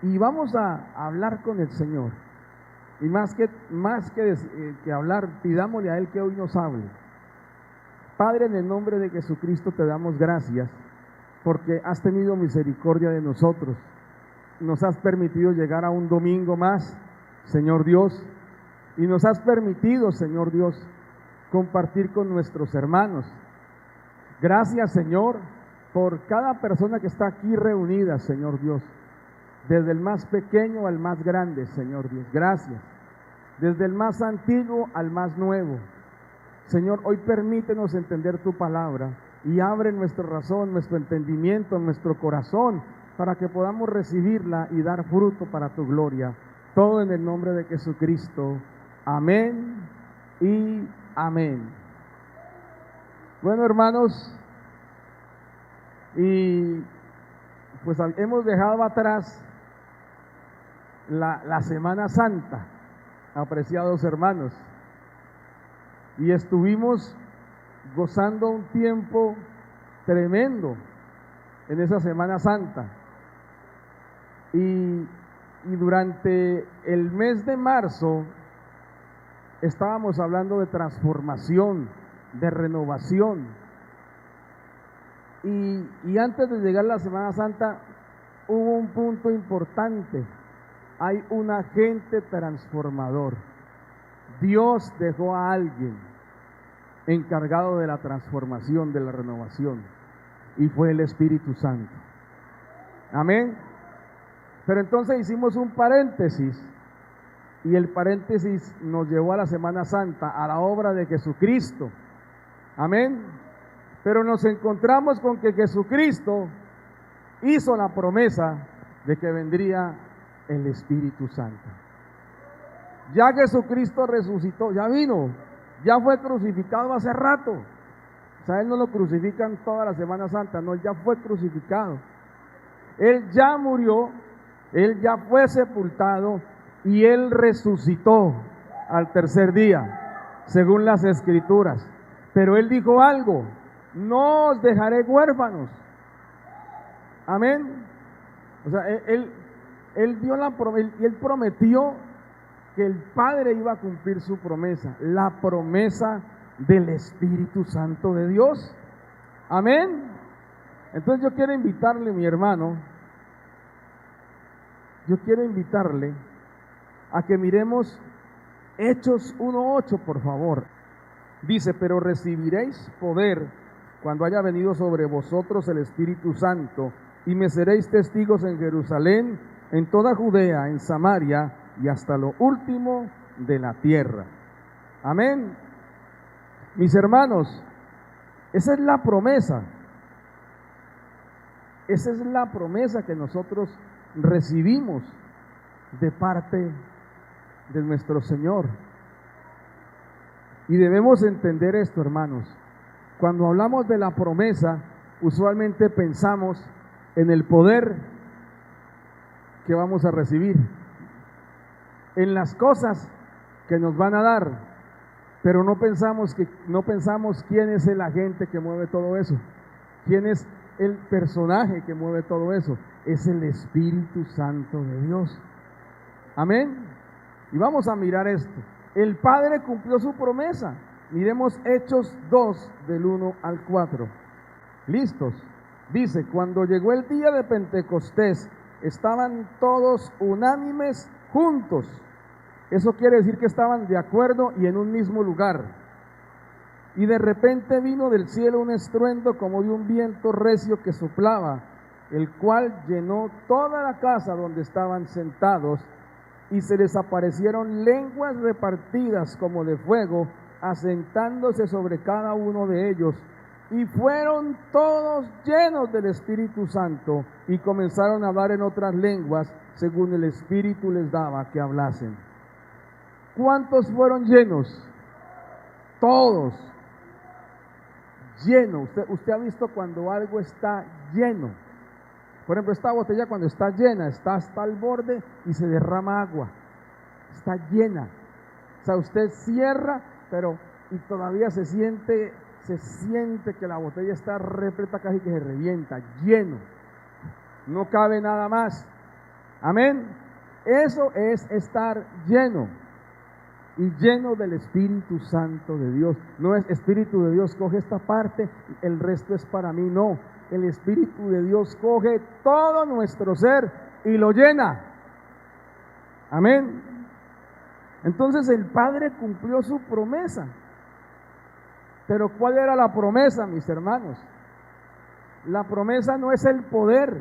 y vamos a hablar con el Señor. Y que hablar, pidámosle a Él que hoy nos hable. Padre, en el nombre de Jesucristo te damos gracias porque has tenido misericordia de nosotros. Nos has permitido llegar a un domingo más, Señor Dios, y nos has permitido, Señor Dios, compartir con nuestros hermanos. Gracias, Señor, por cada persona que está aquí reunida, Señor Dios, desde el más pequeño al más grande, Señor Dios. Gracias. Desde el más antiguo al más nuevo. Señor, hoy permítenos entender tu palabra y abre nuestra razón, nuestro entendimiento, nuestro corazón, para que podamos recibirla y dar fruto para tu gloria. Todo en el nombre de Jesucristo. Amén y amén. Bueno, hermanos, y pues hemos dejado atrás la Semana Santa, apreciados hermanos, y estuvimos gozando un tiempo tremendo en esa Semana Santa. Y durante el mes de marzo estábamos hablando de transformación, de renovación. Y antes de llegar a la Semana Santa hubo un punto importante. Hay un agente transformador. Dios dejó a alguien encargado de la transformación, de la renovación, y fue el Espíritu Santo. Amén. Pero entonces hicimos un paréntesis, y el paréntesis nos llevó a la Semana Santa, a la obra de Jesucristo. Amén. Pero nos encontramos con que Jesucristo hizo la promesa de que vendría el Espíritu Santo. Ya Jesucristo resucitó, ya vino, ya fue crucificado hace rato. O sea, Él no lo crucifican toda la Semana Santa, no, Él ya fue crucificado. Él ya murió, Él ya fue sepultado y Él resucitó al tercer día, según las Escrituras. Pero Él dijo algo: no os dejaré huérfanos. Amén. O sea, Él dio la promesa, y Él prometió que el Padre iba a cumplir su promesa, la promesa del Espíritu Santo de Dios. Amén. Entonces yo quiero invitarle, mi hermano, a que miremos Hechos 1:8, por favor. Dice: pero recibiréis poder cuando haya venido sobre vosotros el Espíritu Santo, y me seréis testigos en Jerusalén, en toda Judea, en Samaria y hasta lo último de la tierra. Amén. Mis hermanos, esa es la promesa. Esa es la promesa que nosotros recibimos de parte de nuestro Señor. Y debemos entender esto, hermanos. Cuando hablamos de la promesa, usualmente pensamos en el poder que vamos a recibir, en las cosas que nos van a dar, pero no pensamos quién es el agente que mueve todo eso, quién es el personaje que mueve todo eso. Es el Espíritu Santo de Dios. Amén. Y vamos a mirar esto. El Padre cumplió su promesa. Miremos Hechos 2 del 1 al 4. ¿Listos? Dice: cuando llegó el día de Pentecostés, estaban todos unánimes juntos. Eso quiere decir que estaban de acuerdo y en un mismo lugar. Y de repente vino del cielo un estruendo como de un viento recio que soplaba, el cual llenó toda la casa donde estaban sentados, y se les aparecieron lenguas repartidas como de fuego, asentándose sobre cada uno de ellos, y fueron todos llenos del Espíritu Santo, y comenzaron a hablar en otras lenguas, según el Espíritu les daba que hablasen. ¿Cuántos fueron llenos? Todos. Lleno. Usted ha visto cuando algo está lleno. Por ejemplo, esta botella cuando está llena, está hasta el borde y se derrama agua. Está llena. O sea, usted cierra, y todavía se siente que la botella está repleta, casi que se revienta, lleno. No cabe nada más. Amén. Eso es estar lleno y lleno del Espíritu Santo de Dios. No es Espíritu de Dios, coge esta parte, el resto es para mí. No, el Espíritu de Dios coge todo nuestro ser y lo llena. Amén. Entonces el Padre cumplió su promesa. Pero ¿cuál era la promesa, mis hermanos? La promesa no es el poder.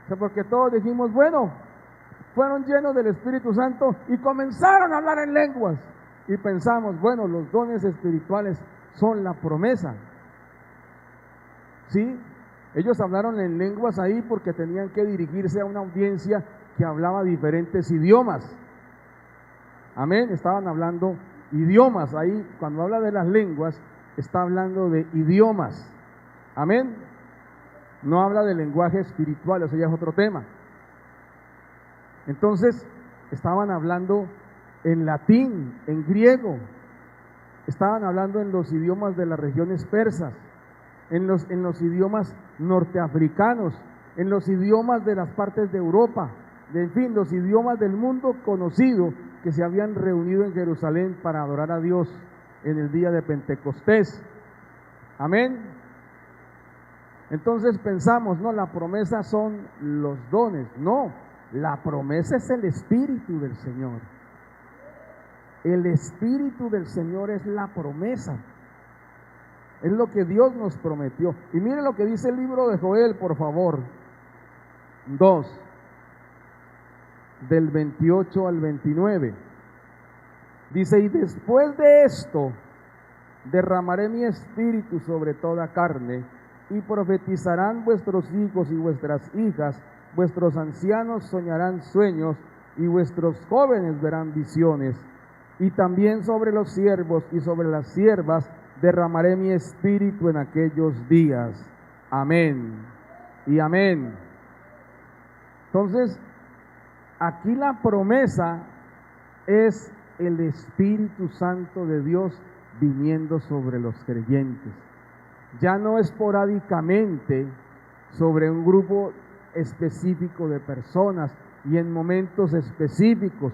O sea, porque todos dijimos, bueno, fueron llenos del Espíritu Santo y comenzaron a hablar en lenguas. Y pensamos, bueno, los dones espirituales son la promesa. ¿Sí? Ellos hablaron en lenguas ahí porque tenían que dirigirse a una audiencia que hablaba diferentes idiomas. Amén, estaban hablando idiomas. Ahí, cuando habla de las lenguas, está hablando de idiomas. Amén. No habla de lenguaje espiritual, eso ya es otro tema. Entonces, estaban hablando en latín, en griego, estaban hablando en los idiomas de las regiones persas, en los idiomas norteafricanos, en los idiomas de las partes de Europa, en fin, los idiomas del mundo conocido que se habían reunido en Jerusalén para adorar a Dios en el día de Pentecostés. Amén. Entonces pensamos, no, la promesa son los dones. No, la promesa es el Espíritu del Señor. El Espíritu del Señor es la promesa. Es lo que Dios nos prometió. Y miren lo que dice el libro de Joel, por favor. 2, del 28 al 29. Dice, y después de esto, derramaré mi espíritu sobre toda carne, y profetizarán vuestros hijos y vuestras hijas, vuestros ancianos soñarán sueños, y vuestros jóvenes verán visiones. Y también sobre los siervos y sobre las siervas derramaré mi espíritu en aquellos días. Amén y amén. Entonces, aquí la promesa es el Espíritu Santo de Dios viniendo sobre los creyentes. Ya no esporádicamente sobre un grupo específico de personas y en momentos específicos.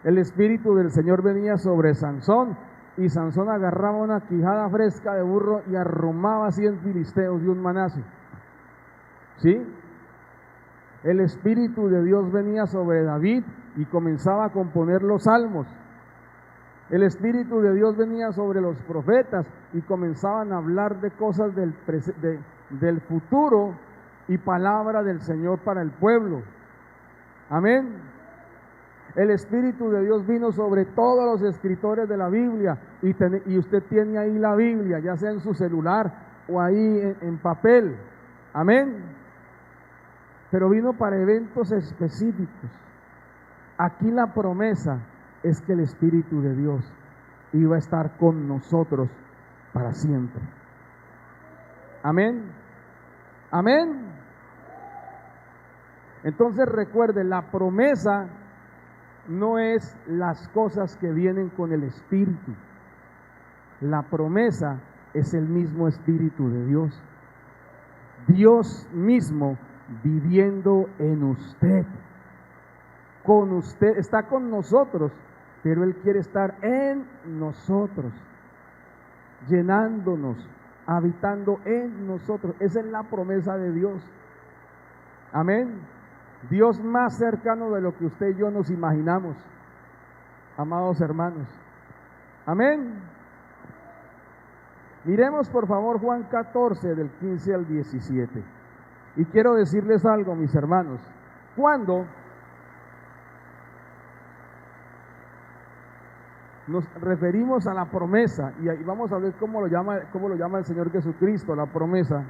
El Espíritu del Señor venía sobre Sansón y Sansón agarraba una quijada fresca de burro y arrumaba 100 filisteos de un manazo. ¿Sí? El Espíritu de Dios venía sobre David y comenzaba a componer los salmos. El Espíritu de Dios venía sobre los profetas y comenzaban a hablar de cosas del futuro y palabra del Señor para el pueblo. Amén. El Espíritu de Dios vino sobre todos los escritores de la Biblia y usted tiene ahí la Biblia, ya sea en su celular o ahí en papel. Amén. Pero vino para eventos específicos. Aquí la promesa es que el Espíritu de Dios iba a estar con nosotros para siempre. Amén. Amén. Entonces recuerde, la promesa no es las cosas que vienen con el Espíritu. La promesa es el mismo Espíritu de Dios. Dios mismo viviendo en usted. Con usted, está con nosotros, pero Él quiere estar en nosotros, llenándonos, habitando en nosotros. Esa es la promesa de Dios. Amén. Dios más cercano de lo que usted y yo nos imaginamos, amados hermanos. Amén. Miremos por favor Juan 14 del 15 al 17. Y quiero decirles algo, mis hermanos. Cuando nos referimos a la promesa, y ahí vamos a ver cómo lo llama el Señor Jesucristo, la promesa,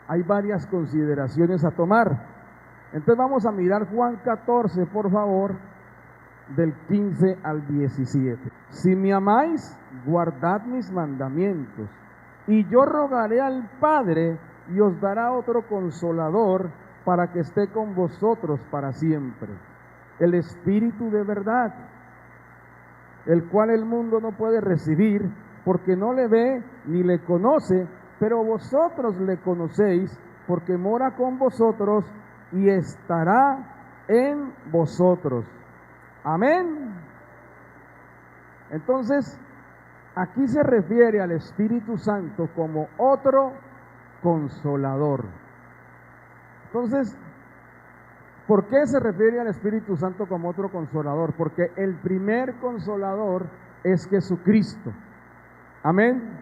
hay varias consideraciones a tomar. Entonces vamos a mirar Juan 14, por favor, del 15 al 17. Si me amáis, guardad mis mandamientos, y yo rogaré al Padre, y os dará otro consolador, para que esté con vosotros para siempre, el Espíritu de verdad, el cual el mundo no puede recibir, porque no le ve ni le conoce, pero vosotros le conocéis, porque mora con vosotros y estará en vosotros. Amén. Entonces, aquí se refiere al Espíritu Santo como otro consolador. Entonces, ¿por qué se refiere al Espíritu Santo como otro consolador? Porque el primer consolador es Jesucristo. Amén.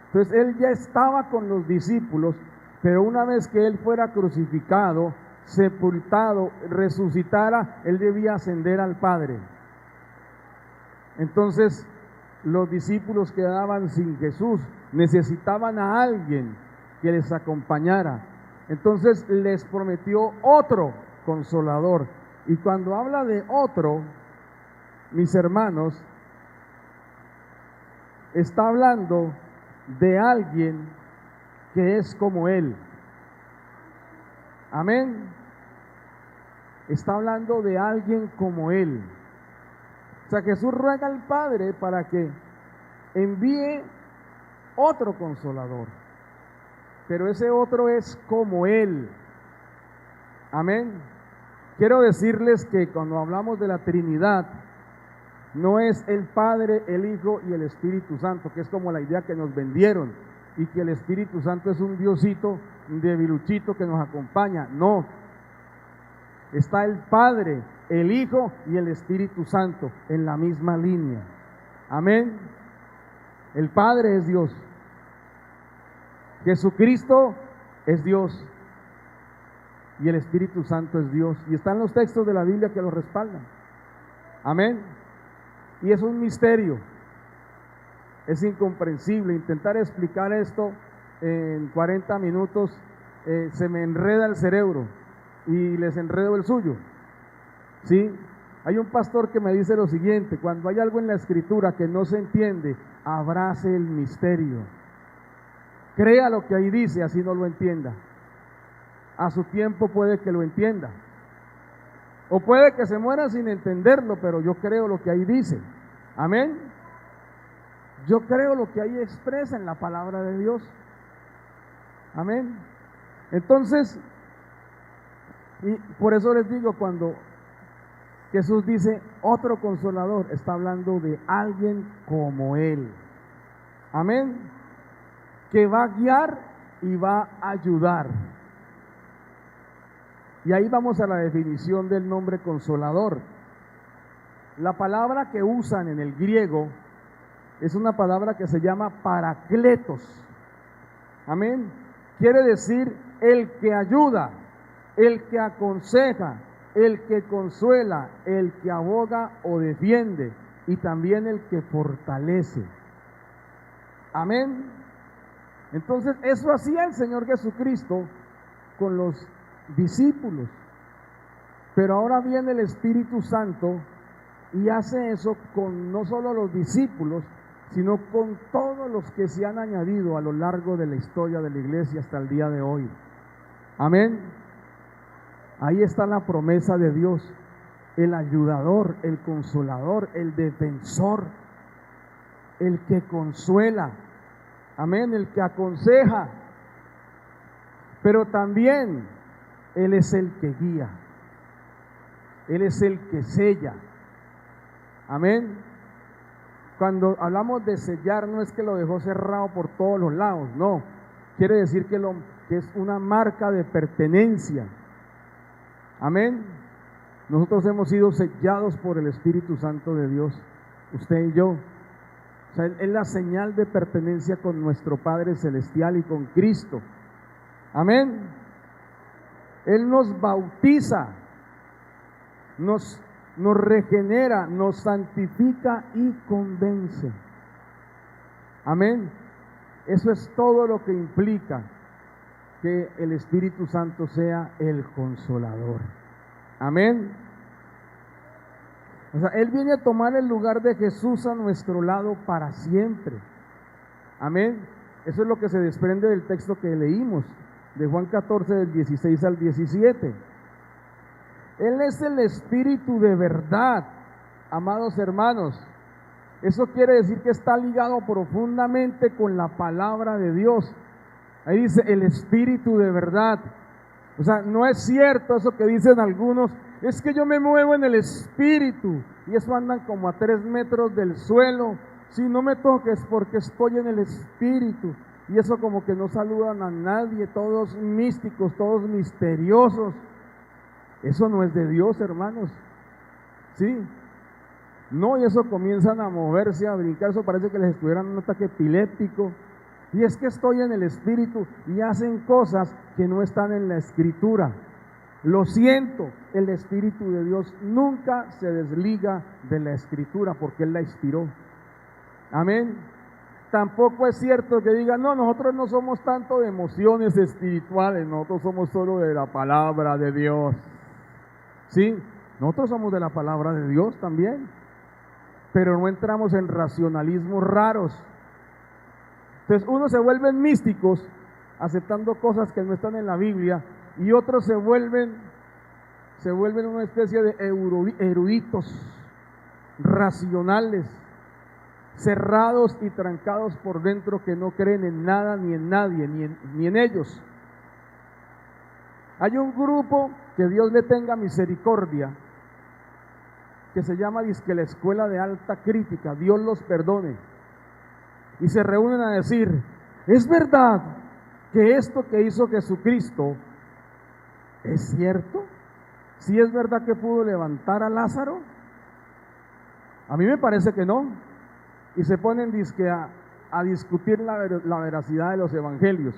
Entonces Él ya estaba con los discípulos, pero una vez que Él fuera crucificado, sepultado, resucitara, Él debía ascender al Padre. Entonces los discípulos quedaban sin Jesús, necesitaban a alguien que les acompañara. Entonces les prometió otro consolador. Y cuando habla de otro, mis hermanos, está hablando de alguien que es como Él. Amén. Está hablando de alguien como Él. O sea, Jesús ruega al Padre para que envíe otro consolador, pero ese otro es como Él. Amén. Quiero decirles que cuando hablamos de la Trinidad, no es el Padre, el Hijo y el Espíritu Santo, que es como la idea que nos vendieron, y que el Espíritu Santo es un diosito debiluchito que nos acompaña. No, está el Padre, el Hijo y el Espíritu Santo en la misma línea. Amén. El Padre es Dios, Jesucristo es Dios y el Espíritu Santo es Dios, y están los textos de la Biblia que lo respaldan. Amén. Y es un misterio, es incomprensible. Intentar explicar esto en 40 minutos se me enreda el cerebro y les enredo el suyo. ¿Sí? Hay un pastor que me dice lo siguiente: cuando hay algo en la Escritura que no se entiende, abrace el misterio. Crea lo que ahí dice, así no lo entienda. A su tiempo puede que lo entienda. O puede que se muera sin entenderlo, pero yo creo lo que ahí dice. Amén. Yo creo lo que ahí expresa en la palabra de Dios. Amén. Entonces, y por eso les digo, cuando Jesús dice otro consolador, está hablando de alguien como Él. Amén. Que va a guiar y va a ayudar. Y ahí vamos a la definición del nombre consolador. La palabra que usan en el griego es una palabra que se llama paracletos. Amén. Quiere decir el que ayuda, el que aconseja, el que consuela, el que aboga o defiende, y también el que fortalece. Amén. Entonces eso hacía el Señor Jesucristo con los discípulos, pero ahora viene el Espíritu Santo y hace eso con no solo los discípulos, sino con todos los que se han añadido a lo largo de la historia de la iglesia hasta el día de hoy. Amén. Ahí está la promesa de Dios: el ayudador, el consolador, el defensor, el que consuela. Amén, el que aconseja. Pero también Él es el que guía, Él es el que sella. Amén. Cuando hablamos de sellar, no es que lo dejó cerrado por todos los lados, no. Quiere decir que es una marca de pertenencia. Amén. Nosotros hemos sido sellados por el Espíritu Santo de Dios, usted y yo. O sea, es la señal de pertenencia con nuestro Padre Celestial y con Cristo. Amén. Él nos bautiza, nos regenera, nos santifica y convence. Amén. Eso es todo lo que implica que el Espíritu Santo sea el consolador. Amén. O sea, Él viene a tomar el lugar de Jesús a nuestro lado para siempre. Amén. Eso es lo que se desprende del texto que leímos, de Juan 14, del 16 al 17. Él es el Espíritu de verdad, amados hermanos. Eso quiere decir que está ligado profundamente con la palabra de Dios. Ahí dice el Espíritu de verdad. O sea, no es cierto eso que dicen algunos, es que yo me muevo en el espíritu, y eso andan como a 3 metros del suelo. Si no me toques porque estoy en el espíritu. Y eso como que no saludan a nadie, todos místicos, todos misteriosos. Eso no es de Dios, hermanos. ¿Sí? No, y eso comienzan a moverse, a brincar, eso parece que les estuvieran en un ataque epiléptico. Y es que estoy en el espíritu y hacen cosas que no están en la escritura. Lo siento, el Espíritu de Dios nunca se desliga de la escritura porque Él la inspiró. Amén. Tampoco es cierto que digan, no, nosotros no somos tanto de emociones espirituales, nosotros somos solo de la palabra de Dios. Sí, nosotros somos de la palabra de Dios también, pero no entramos en racionalismos raros. Entonces unos se vuelven místicos aceptando cosas que no están en la Biblia, y otros se vuelven una especie de eruditos racionales, cerrados y trancados por dentro, que no creen en nada ni en nadie, ni en ellos. Hay un grupo, que Dios le tenga misericordia, que se llama dizque la Escuela de Alta Crítica, Dios los perdone, y se reúnen a decir, ¿es verdad que esto que hizo Jesucristo es cierto? ¿Sí es verdad que pudo levantar a Lázaro? A mí me parece que no. Y se ponen dizque a discutir la veracidad de los evangelios,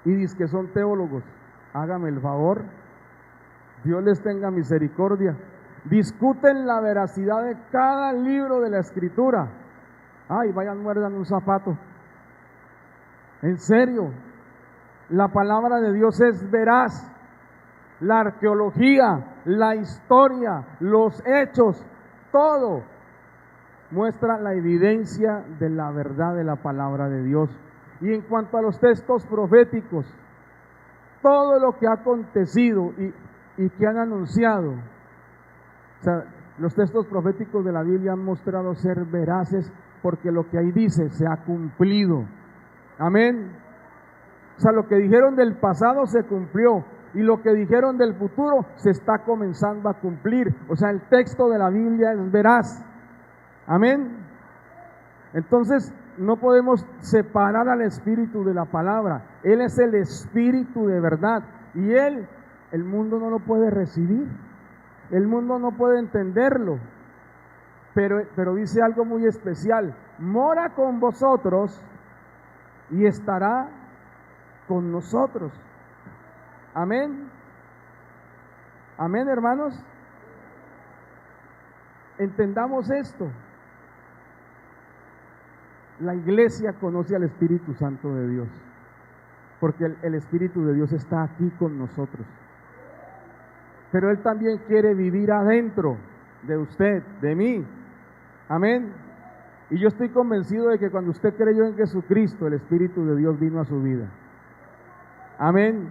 y dizque son teólogos. Hágame el favor, Dios les tenga misericordia. Discuten la veracidad de cada libro de la escritura. Ay, vayan, muerdan un zapato. En serio, la palabra de Dios es veraz. La arqueología, la historia, los hechos, todo muestra la evidencia de la verdad de la palabra de Dios. Y en cuanto a los textos proféticos, todo lo que ha acontecido y que han anunciado, o sea, los textos proféticos de la Biblia han mostrado ser veraces, porque lo que ahí dice se ha cumplido. Amén. O sea, lo que dijeron del pasado se cumplió, y lo que dijeron del futuro se está comenzando a cumplir. O sea, el texto de la Biblia es veraz. Amén. Entonces no podemos separar al Espíritu de la palabra. Él es el Espíritu de verdad, y Él, el mundo no lo puede recibir, el mundo no puede entenderlo, pero dice algo muy especial: mora con vosotros y estará con nosotros. Amén. Amén, hermanos. Entendamos esto. La iglesia conoce al Espíritu Santo de Dios, porque el Espíritu de Dios está aquí con nosotros. Pero Él también quiere vivir adentro de usted, de mí. Amén. Y yo estoy convencido de que cuando usted creyó en Jesucristo, el Espíritu de Dios vino a su vida. Amén.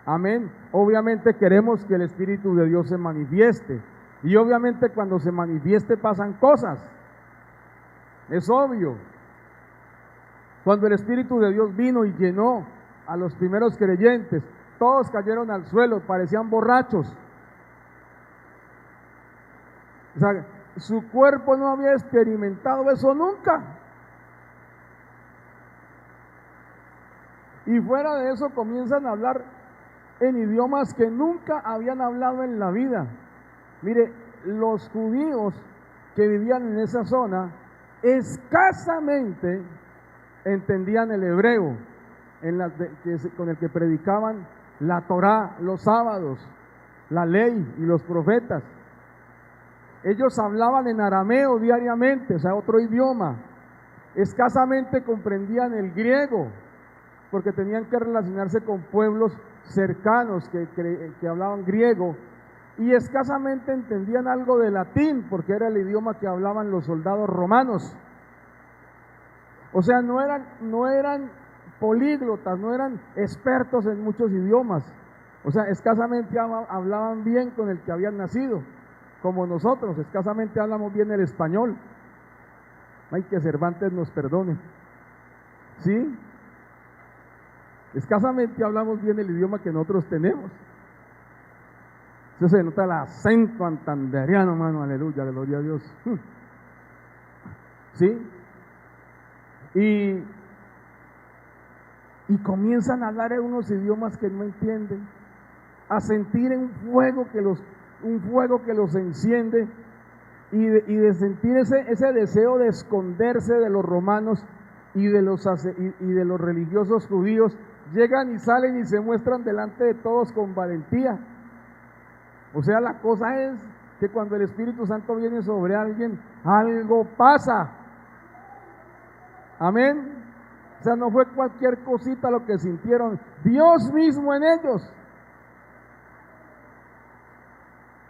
Amén. Obviamente queremos que el Espíritu de Dios se manifieste, y obviamente cuando se manifieste pasan cosas. Es obvio. Cuando el Espíritu de Dios vino y llenó a los primeros creyentes, todos cayeron al suelo, parecían borrachos. O sea, su cuerpo no había experimentado eso nunca. Y fuera de eso comienzan a hablar en idiomas que nunca habían hablado en la vida. Mire, los judíos que vivían en esa zona escasamente entendían el hebreo, con el que predicaban la Torá los sábados, la ley y los profetas. Ellos hablaban en arameo diariamente, o sea, otro idioma. Escasamente comprendían el griego, porque tenían que relacionarse con pueblos cercanos que hablaban griego, y escasamente entendían algo de latín, porque era el idioma que hablaban los soldados romanos. O sea, no eran políglotas, no eran expertos en muchos idiomas. O sea, escasamente hablaban bien con el que habían nacido, como nosotros, escasamente hablamos bien el español. Ay, que Cervantes nos perdone. ¿Sí? Escasamente hablamos bien el idioma que nosotros tenemos. Eso se nota el acento santanderiano, hermano, aleluya, gloria a Dios. ¿Sí? Y comienzan a hablar en unos idiomas que no entienden, a sentir un fuego que los enciende, y de sentir ese deseo de esconderse de los romanos y de los religiosos judíos. Llegan y salen y se muestran delante de todos con valentía. O sea, la cosa es que cuando el Espíritu Santo viene sobre alguien, algo pasa. Amén. O sea, no fue cualquier cosita lo que sintieron, Dios mismo en ellos.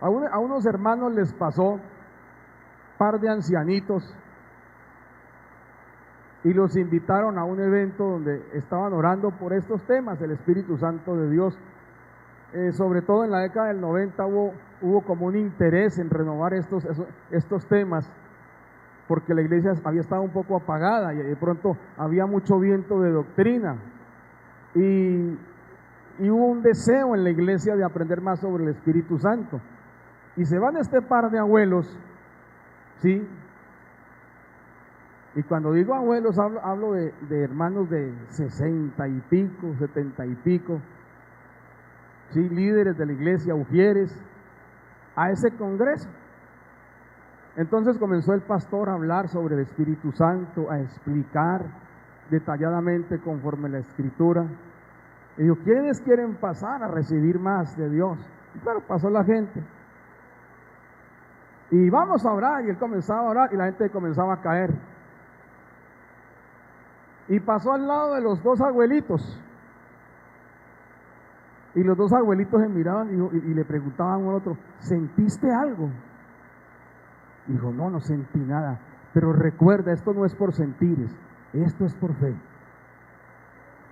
A unos hermanos les pasó, par de ancianitos, y los invitaron a un evento donde estaban orando por estos temas, el Espíritu Santo de Dios. Sobre todo en la década del 90 hubo como un interés en renovar estos temas, porque la iglesia había estado un poco apagada y de pronto había mucho viento de doctrina, y hubo un deseo en la iglesia de aprender más sobre el Espíritu Santo. Y se van este par de abuelos, ¿sí? Y cuando digo abuelos, hablo de hermanos de 60 y pico, 70 y pico, ¿sí? Líderes de la iglesia, ujieres, a ese congreso. Entonces comenzó el pastor a hablar sobre el Espíritu Santo, a explicar detalladamente conforme la Escritura. Y dijo, ¿quiénes quieren pasar a recibir más de Dios? Y claro, pasó la gente. Y vamos a orar, y él comenzaba a orar y la gente comenzaba a caer. Y pasó al lado de los dos abuelitos, y los dos abuelitos se miraban y le preguntaban uno al otro, ¿sentiste algo? Dijo, no sentí nada, pero recuerda, esto no es por sentires, esto es por fe.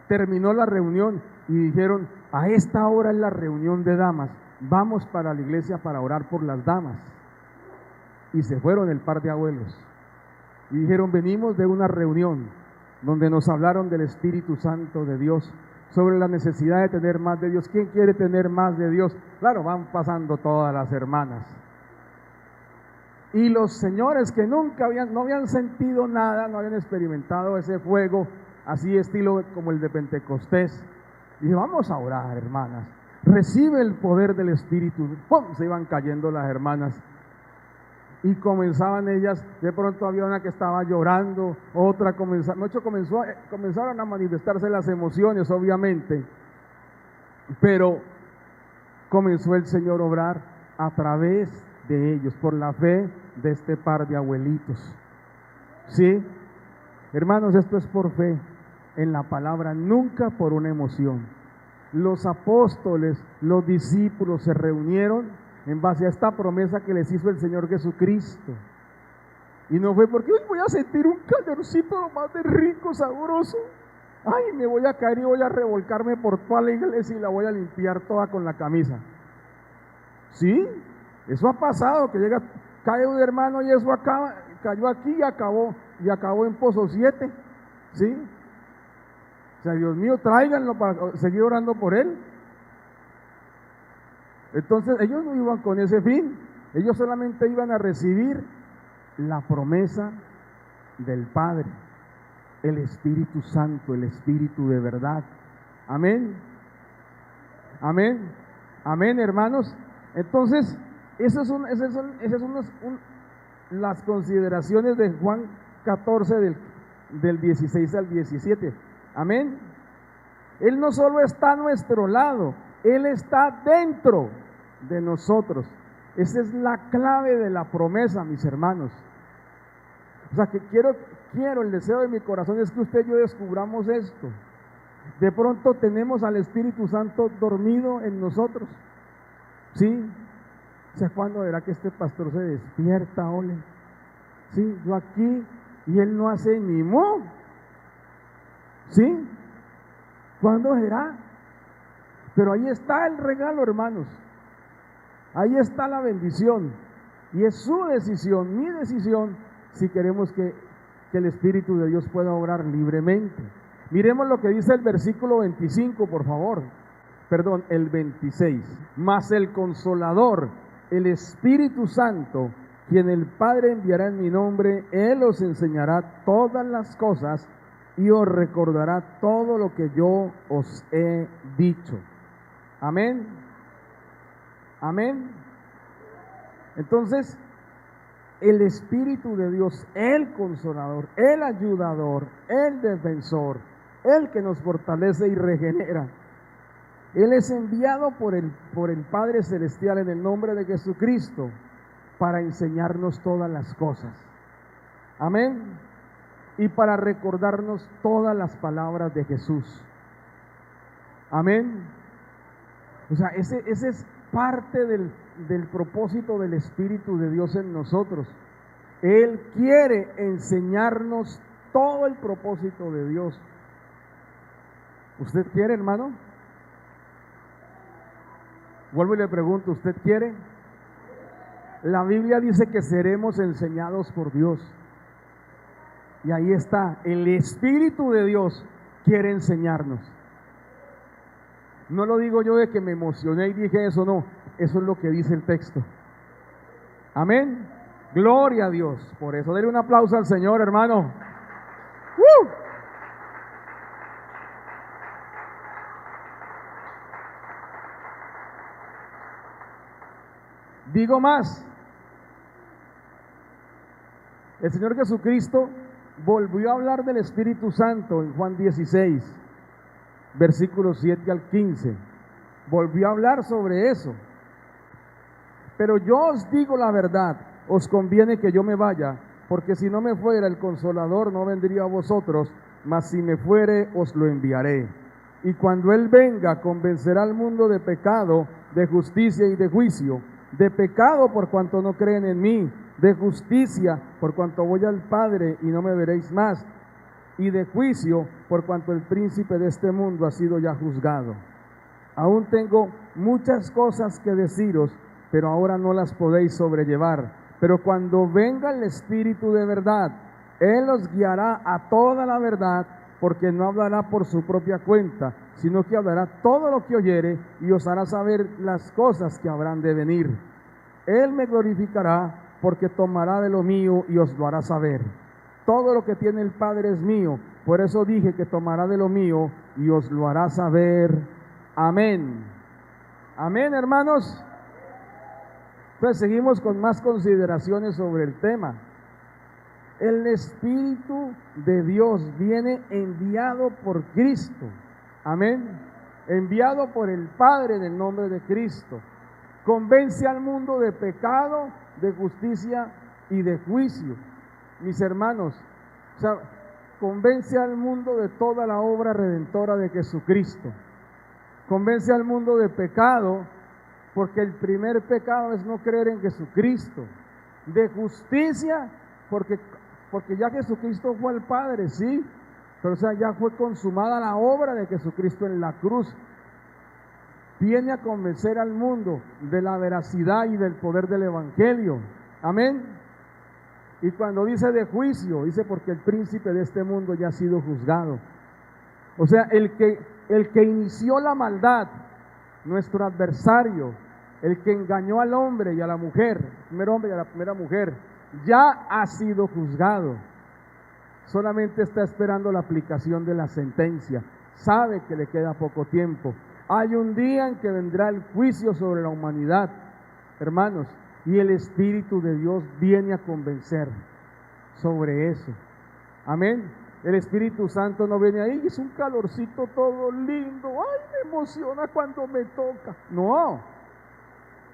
Terminó la reunión y dijeron, a esta hora es la reunión de damas, vamos para la iglesia para orar por las damas. Y se fueron el par de abuelos y dijeron, venimos de una reunión donde nos hablaron del Espíritu Santo de Dios, sobre la necesidad de tener más de Dios. ¿Quién quiere tener más de Dios? Claro, van pasando todas las hermanas. Y los señores que no habían sentido nada, no habían experimentado ese fuego, así estilo como el de Pentecostés, dije, vamos a orar, hermanas, recibe el poder del Espíritu. ¡Pum! Se iban cayendo las hermanas. Y comenzaban ellas, de pronto había una que estaba llorando, otra comenzaron a manifestarse las emociones, obviamente, pero comenzó el Señor a obrar a través de ellos, por la fe de este par de abuelitos. ¿Sí? Hermanos, esto es por fe en la palabra, nunca por una emoción. Los apóstoles, los discípulos se reunieron en base a esta promesa que les hizo el Señor Jesucristo. Y no fue porque, voy a sentir un calorcito lo más de rico, sabroso. Ay, me voy a caer y voy a revolcarme por toda la iglesia y la voy a limpiar toda con la camisa. ¿Sí? Eso ha pasado, que cae un hermano y eso cayó aquí y acabó en Pozo 7. ¿Sí? O sea, Dios mío, tráiganlo para seguir orando por él. Entonces ellos no iban con ese fin, ellos solamente iban a recibir la promesa del Padre, el Espíritu Santo, el Espíritu de verdad. Amén, amén, amén, hermanos. Entonces esas son las consideraciones de Juan 14 del 16 al 17. Amén. Él no solo está a nuestro lado, Él está dentro de nosotros. Esa es la clave de la promesa, mis hermanos. O sea, que quiero, el deseo de mi corazón es que usted y yo descubramos esto. De pronto tenemos al Espíritu Santo dormido en nosotros. ¿Sí? O sea, ¿cuándo verá que este pastor se despierta, ole? Sí, yo aquí y él no hace ni mo. ¿Sí? ¿Cuándo será? Pero ahí está el regalo, hermanos. Ahí está la bendición. Y es su decisión, mi decisión, si queremos que el Espíritu de Dios pueda obrar libremente. Miremos lo que dice el versículo 25, por favor. el 26. Mas el Consolador, el Espíritu Santo, quien el Padre enviará en mi nombre, Él os enseñará todas las cosas y os recordará todo lo que yo os he dicho. Amén. Amén. Entonces, el Espíritu de Dios, el Consolador, el Ayudador, el Defensor, el que nos fortalece y regenera, Él es enviado por el Padre Celestial en el nombre de Jesucristo para enseñarnos todas las cosas. Amén. Y para recordarnos todas las palabras de Jesús. Amén. O sea, ese es parte del propósito del Espíritu de Dios en nosotros. Él quiere enseñarnos todo el propósito de Dios. ¿Usted quiere, hermano? Vuelvo y le pregunto, ¿usted quiere? La Biblia dice que seremos enseñados por Dios. Y ahí está, el Espíritu de Dios quiere enseñarnos. No lo digo yo de que me emocioné y dije eso, no. Eso es lo que dice el texto. Amén. Gloria a Dios. Por eso, denle un aplauso al Señor, hermano. Digo más. El Señor Jesucristo volvió a hablar del Espíritu Santo en Juan 16, versículos 7 al 15. Volvió a hablar sobre eso. Pero yo os digo la verdad, os conviene que yo me vaya, porque si no me fuera el Consolador no vendría a vosotros, mas si me fuere os lo enviaré. Y cuando Él venga convencerá al mundo de pecado, de justicia y de juicio. De pecado por cuanto no creen en mí, de justicia por cuanto voy al Padre y no me veréis más, y de juicio por cuanto el príncipe de este mundo ha sido ya juzgado. Aún tengo muchas cosas que deciros, pero ahora no las podéis sobrellevar. Pero cuando venga el Espíritu de verdad, Él os guiará a toda la verdad, porque no hablará por su propia cuenta, sino que hablará todo lo que oyere y os hará saber las cosas que habrán de venir. Él me glorificará, porque tomará de lo mío y os lo hará saber. Todo lo que tiene el Padre es mío, por eso dije que tomará de lo mío y os lo hará saber. Amén. Amén, hermanos. Pues seguimos con más consideraciones sobre el tema. El Espíritu de Dios viene enviado por Cristo. Amén. Enviado por el Padre en el nombre de Cristo. Convence al mundo de pecado, de justicia y de juicio. Mis hermanos, o sea, convence al mundo de toda la obra redentora de Jesucristo. Convence al mundo de pecado, porque el primer pecado es no creer en Jesucristo. De justicia, porque ya Jesucristo fue al Padre, sí, pero o sea, ya fue consumada la obra de Jesucristo en la cruz. Viene a convencer al mundo de la veracidad y del poder del Evangelio. Amén. Y cuando dice de juicio, dice porque el príncipe de este mundo ya ha sido juzgado. O sea, el que inició la maldad, nuestro adversario, el que engañó al hombre y a la mujer, el primer hombre y a la primera mujer, ya ha sido juzgado. Solamente está esperando la aplicación de la sentencia. Sabe que le queda poco tiempo. Hay un día en que vendrá el juicio sobre la humanidad, hermanos, y el Espíritu de Dios viene a convencer sobre eso. Amén. El Espíritu Santo no viene ahí, es un calorcito todo lindo, ay, me emociona cuando me toca. No,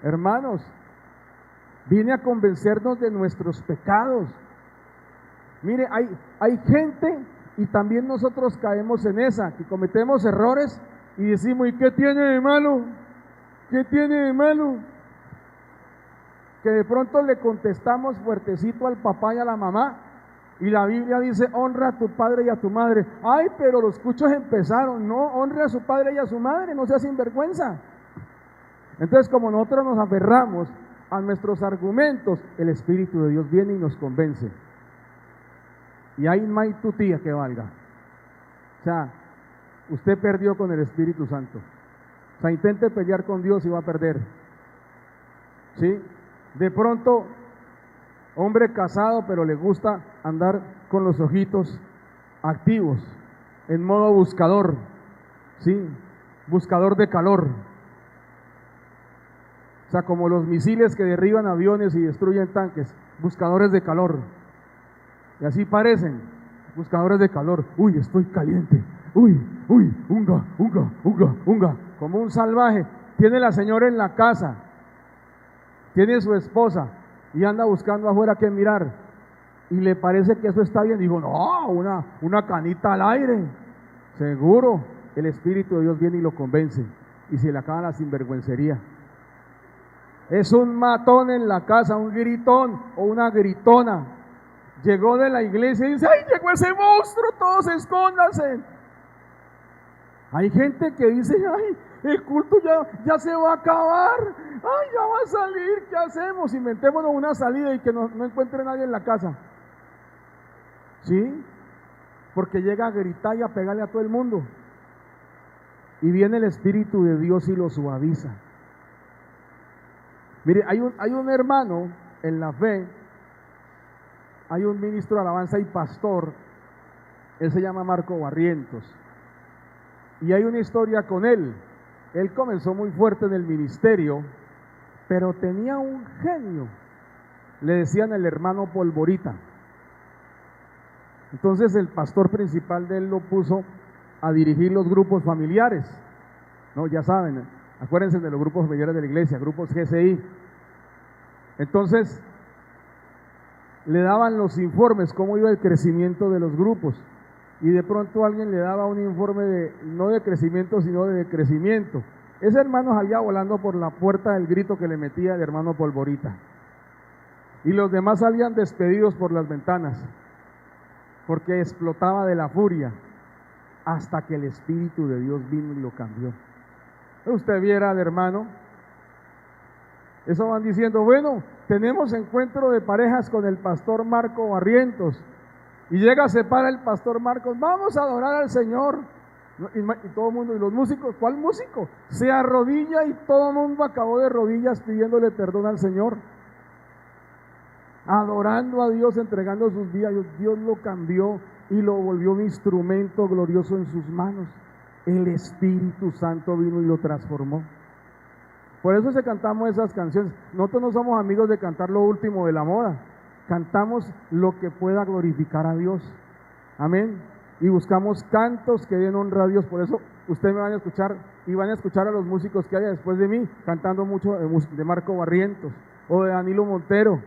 hermanos, viene a convencernos de nuestros pecados. Mire, hay gente, y también nosotros caemos en esa, que cometemos errores y decimos, ¿y qué tiene de malo? ¿Qué tiene de malo? Que de pronto le contestamos fuertecito al papá y a la mamá, y la Biblia dice, honra a tu padre y a tu madre. Ay, pero los cuchos empezaron. No, honre a su padre y a su madre, no sea sinvergüenza. Entonces, como nosotros nos aferramos a nuestros argumentos, el Espíritu de Dios viene y nos convence. Y ahí no hay tu tía que valga. O sea, usted perdió con el Espíritu Santo. sea, intente pelear con Dios y va a perder. ¿Sí? De pronto, hombre casado, pero le gusta andar con los ojitos activos, en modo buscador, ¿sí? Buscador de calor. O sea, como los misiles que derriban aviones y destruyen tanques, buscadores de calor. Y así parecen, buscadores de calor. Uy, estoy caliente. Uy, unga, unga, unga, unga. Como un salvaje. Tiene la señora en la casa, tiene su esposa y anda buscando afuera qué mirar. Y le parece que eso está bien. Digo, no, una canita al aire. Seguro, el Espíritu de Dios viene y lo convence. Y se le acaba la sinvergüencería. Es un matón en la casa, un gritón o una gritona. Llegó de la iglesia y dice, ¡ay, llegó ese monstruo! Todos escóndanse. Hay gente que dice, ¡ay, el culto ya se va a acabar! ¡Ay, ya va a salir! ¿Qué hacemos? Inventémonos una salida y que no encuentre nadie en la casa. ¿Sí? Porque llega a gritar y a pegarle a todo el mundo. Y viene el Espíritu de Dios y lo suaviza. Mire, hay un hermano en la fe, hay un ministro de alabanza y pastor, él se llama Marco Barrientos, y hay una historia con él. Él comenzó muy fuerte en el ministerio, pero tenía un genio, le decían el hermano Polvorita. Entonces el pastor principal de él lo puso a dirigir los grupos familiares, ¿no? Ya saben, acuérdense de los grupos familiares de la iglesia, grupos GCI. Entonces, le daban los informes, cómo iba el crecimiento de los grupos. Y de pronto alguien le daba un informe no de crecimiento, sino de decrecimiento. Ese hermano salía volando por la puerta del grito que le metía el hermano Polvorita. Y los demás salían despedidos por las ventanas, porque explotaba de la furia, hasta que el Espíritu de Dios vino y lo cambió. Usted viera al hermano, eso van diciendo, bueno, tenemos encuentro de parejas con el pastor Marco Barrientos, y llega, se para el pastor Marcos, vamos a adorar al Señor, y todo el mundo, y los músicos, ¿cuál músico? Se arrodilla y todo el mundo acabó de rodillas pidiéndole perdón al Señor, adorando a Dios, entregando sus vidas. Dios lo cambió y lo volvió un instrumento glorioso en sus manos. El Espíritu Santo vino y lo transformó. Por eso se cantamos esas canciones. Nosotros no somos amigos de cantar lo último de la moda. Cantamos lo que pueda glorificar a Dios. Amén. Y buscamos cantos que den honra a Dios. Por eso ustedes me van a escuchar y van a escuchar a los músicos que haya después de mí cantando mucho de Marco Barrientos o de Danilo Montero.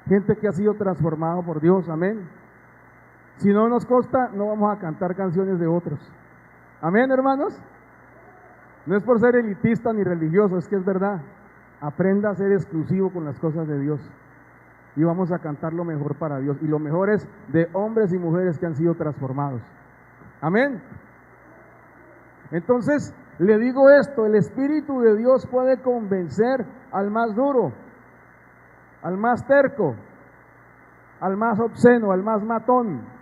Gente que ha sido transformada por Dios. Amén. Si no nos consta, no vamos a cantar canciones de otros. Amén, hermanos. No es por ser elitista ni religioso, es que es verdad. Aprenda a ser exclusivo con las cosas de Dios y vamos a cantar lo mejor para Dios, y lo mejor es de hombres y mujeres que han sido transformados. Amén. Entonces le digo esto, el Espíritu de Dios puede convencer al más duro, al más terco, al más obsceno, al más matón.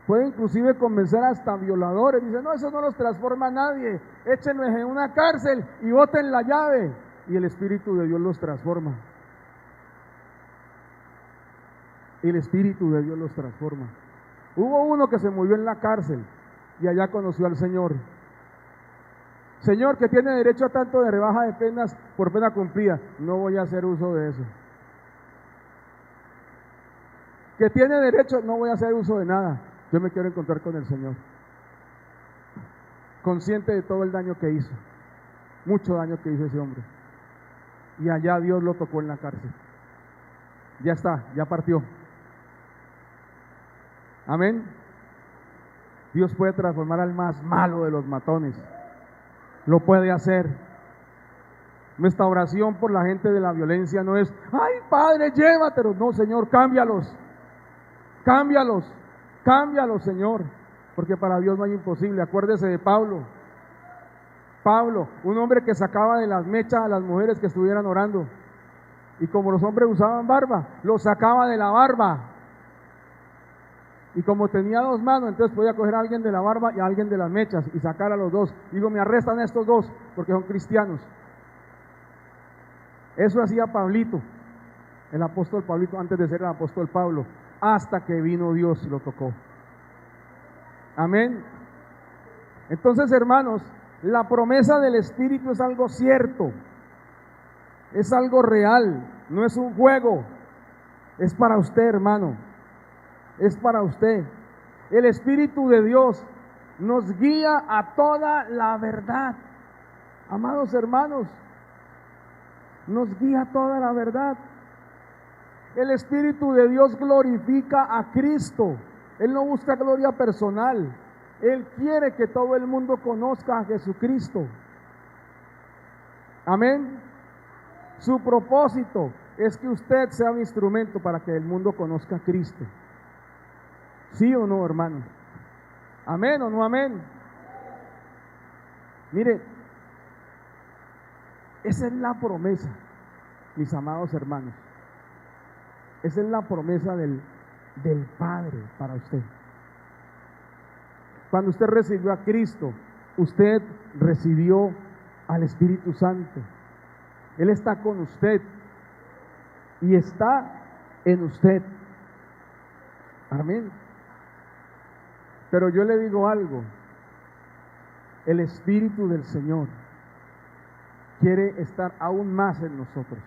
Puede inclusive convencer hasta violadores. Dice, no, eso no los transforma a nadie, échenlos en una cárcel y boten la llave, y el Espíritu de Dios los transforma. Y el Espíritu de Dios los transforma. Hubo uno que se murió en la cárcel y allá conoció al Señor. Señor, que tiene derecho a tanto de rebaja de penas por pena cumplida. No voy a hacer uso de eso. Que tiene derecho, no voy a hacer uso de nada. Yo me quiero encontrar con el Señor, consciente de todo el daño que hizo, mucho daño que hizo ese hombre. Y allá Dios lo tocó en la cárcel. Ya está, ya partió. Amén. Dios puede transformar al más malo de los matones. Lo puede hacer. Nuestra oración por la gente de la violencia no es, ay Padre, llévatelos. No, Señor, cámbialos. Cámbialos. Cámbialos, Señor, porque para Dios no hay imposible. Acuérdese de Pablo, un hombre que sacaba de las mechas a las mujeres que estuvieran orando, y como los hombres usaban barba, los sacaba de la barba. Y como tenía dos manos, entonces podía coger a alguien de la barba y a alguien de las mechas y sacar a los dos. Digo, me arrestan a estos dos porque son cristianos. Eso hacía Pablito, el apóstol Pablito, antes de ser el apóstol Pablo, hasta que vino Dios y lo tocó. Amén. Entonces, hermanos, la promesa del Espíritu es algo cierto, es algo real, no es un juego, es para usted, hermano, es para usted. El Espíritu de Dios nos guía a toda la verdad, amados hermanos, nos guía a toda la verdad. El Espíritu de Dios glorifica a Cristo. Él no busca gloria personal. Él quiere que todo el mundo conozca a Jesucristo. Amén. Su propósito es que usted sea un instrumento para que el mundo conozca a Cristo. ¿Sí o no, hermano? ¿Amén o no amén? Mire, esa es la promesa, mis amados hermanos. Esa es la promesa del Padre para usted. Cuando usted recibió a Cristo, usted recibió al Espíritu Santo. Él está con usted y está en usted. Amén. Pero yo le digo algo, el Espíritu del Señor quiere estar aún más en nosotros.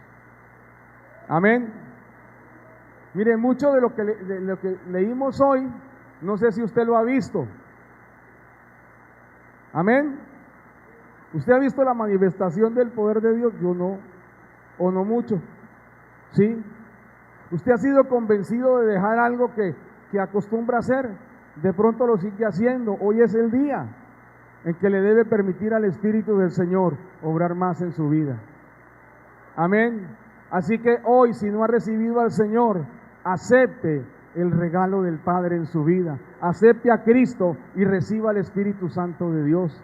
Amén. Mire, mucho de lo que leímos hoy, no sé si usted lo ha visto. Amén. ¿Usted ha visto la manifestación del poder de Dios? Yo no, o no mucho. ¿Sí? ¿Usted ha sido convencido de dejar algo que acostumbra hacer? De pronto lo sigue haciendo. Hoy es el día en que le debe permitir al Espíritu del Señor obrar más en su vida. Amén. Así que hoy, si no ha recibido al Señor, acepte el regalo del Padre en su vida. Acepte a Cristo y reciba el Espíritu Santo de Dios.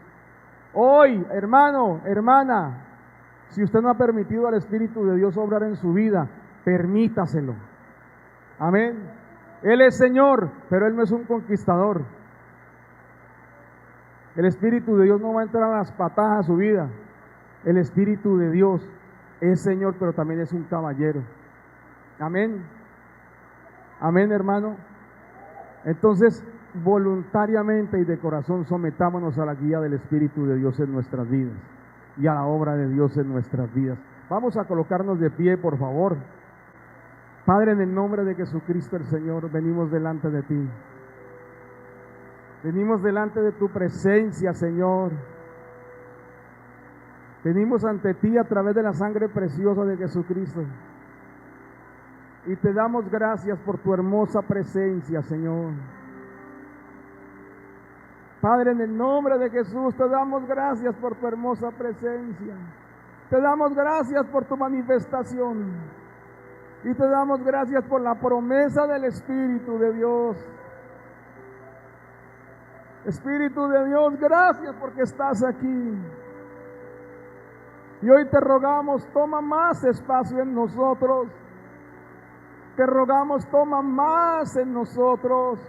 Hoy, hermano, hermana, si usted no ha permitido al Espíritu de Dios obrar en su vida, permítaselo. Amén. Él es Señor, pero Él no es un conquistador. El Espíritu de Dios no va a entrar a las patadas a su vida. El Espíritu de Dios es Señor, pero también es un caballero. Amén. Amén, hermano. Entonces, voluntariamente y de corazón sometámonos a la guía del Espíritu de Dios en nuestras vidas y a la obra de Dios en nuestras vidas. Vamos a colocarnos de pie, por favor. Padre, en el nombre de Jesucristo el Señor, venimos delante de ti. Venimos delante de tu presencia, Señor. Venimos ante ti a través de la sangre preciosa de Jesucristo. Y te damos gracias por tu hermosa presencia, Señor. Padre, en el nombre de Jesús, te damos gracias por tu hermosa presencia. Te damos gracias por tu manifestación. Y te damos gracias por la promesa del Espíritu de Dios. Espíritu de Dios, gracias porque estás aquí. Y hoy te rogamos, toma más espacio en nosotros. Te rogamos, toma más en nosotros.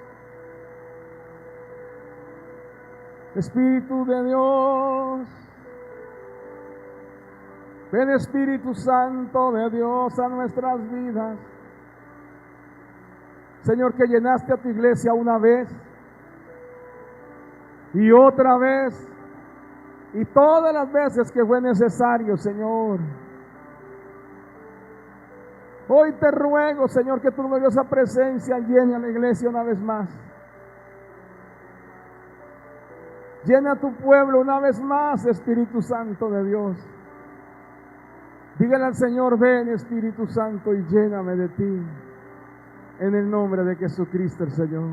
Espíritu de Dios. Ven, Espíritu Santo de Dios, a nuestras vidas. Señor, que llenaste a tu iglesia una vez y otra vez y todas las veces que fue necesario, Señor. Hoy te ruego, Señor, que tu gloriosa presencia llene a la iglesia una vez más. Llena a tu pueblo una vez más, Espíritu Santo de Dios. Dígale al Señor, ven Espíritu Santo y lléname de ti. En el nombre de Jesucristo el Señor.